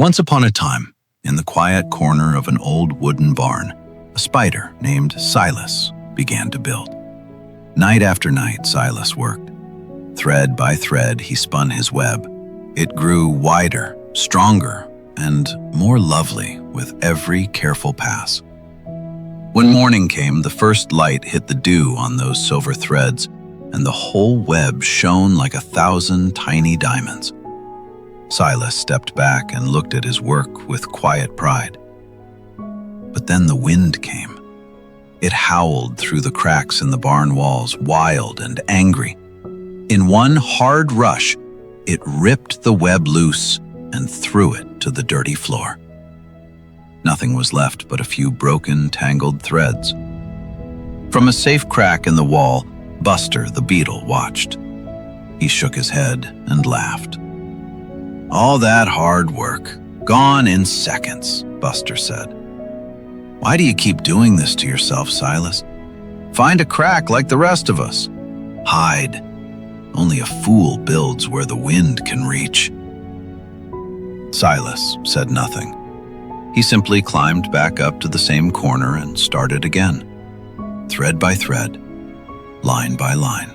Once upon a time, in the quiet corner of an old wooden barn, a spider named Silas began to build. Night after night, Silas worked. Thread by thread, he spun his web. It grew wider, stronger, and more lovely with every careful pass. When morning came, the first light hit the dew on those silver threads, and the whole web shone like 1,000 tiny diamonds. Silas stepped back and looked at his work with quiet pride. But then the wind came. It howled through the cracks in the barn walls, wild and angry. In one hard rush, it ripped the web loose and threw it to the dirty floor. Nothing was left but a few broken, tangled threads. From a safe crack in the wall, Buster the beetle watched. He shook his head and laughed. "All that hard work, gone in seconds," Buster said. "Why do you keep doing this to yourself, Silas? Find a crack like the rest of us. Hide. Only a fool builds where the wind can reach." Silas said nothing. He simply climbed back up to the same corner and started again, thread by thread, line by line.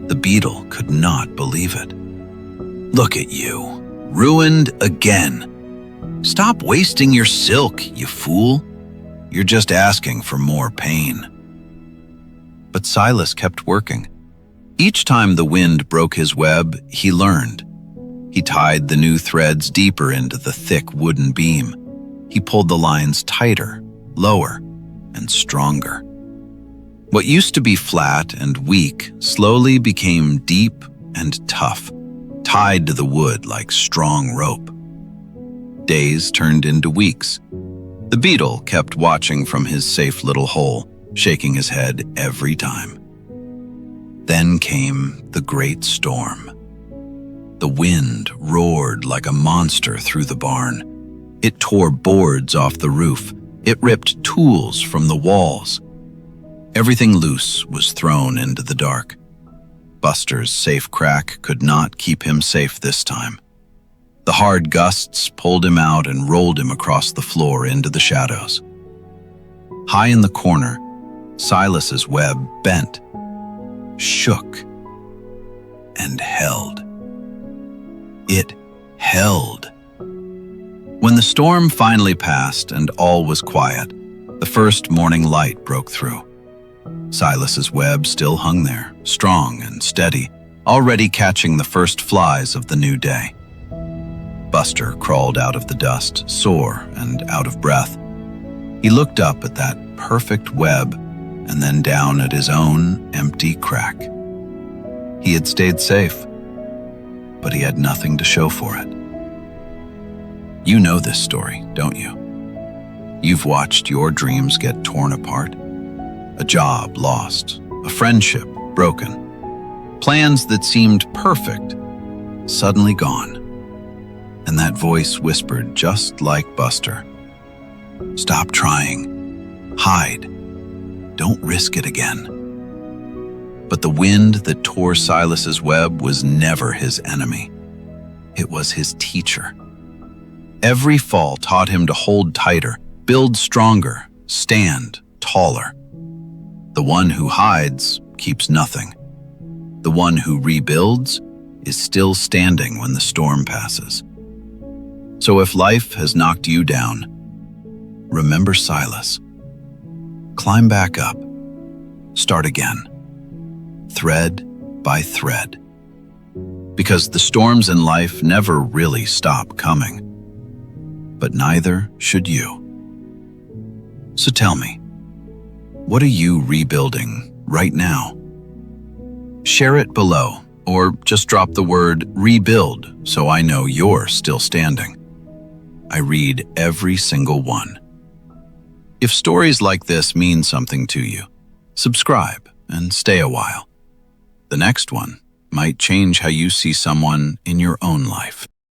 The beetle could not believe it. "Look at you, ruined again. Stop wasting your silk, you fool. You're just asking for more pain." But Silas kept working. Each time the wind broke his web, he learned. He tied the new threads deeper into the thick wooden beam. He pulled the lines tighter, lower, and stronger. What used to be flat and weak slowly became deep and tough, tied to the wood like strong rope. Days turned into weeks. The beetle kept watching from his safe little hole, shaking his head every time. Then came the great storm. The wind roared like a monster through the barn. It tore boards off the roof. It ripped tools from the walls. Everything loose was thrown into the dark. Buster's safe crack could not keep him safe this time. The hard gusts pulled him out and rolled him across the floor into the shadows. High in the corner, Silas's web bent, shook, and held. It held. When the storm finally passed and all was quiet, the first morning light broke through. Silas's web still hung there, strong and steady, already catching the first flies of the new day. Buster crawled out of the dust, sore and out of breath. He looked up at that perfect web and then down at his own empty crack. He had stayed safe, but he had nothing to show for it. You know this story, don't you? You've watched your dreams get torn apart. A job lost, a friendship broken, plans that seemed perfect suddenly gone. And that voice whispered just like Buster, "Stop trying. Hide. Don't risk it again." But the wind that tore Silas's web was never his enemy. It was his teacher. Every fall taught him to hold tighter, build stronger, stand taller. The one who hides keeps nothing. The one who rebuilds is still standing when the storm passes. So if life has knocked you down, remember Silas. Climb back up. Start again. Thread by thread. Because the storms in life never really stop coming. But neither should you. So tell me, what are you rebuilding right now? Share it below, or just drop the word rebuild so I know you're still standing. I read every single one. If stories like this mean something to you, subscribe and stay a while. The next one might change how you see someone in your own life.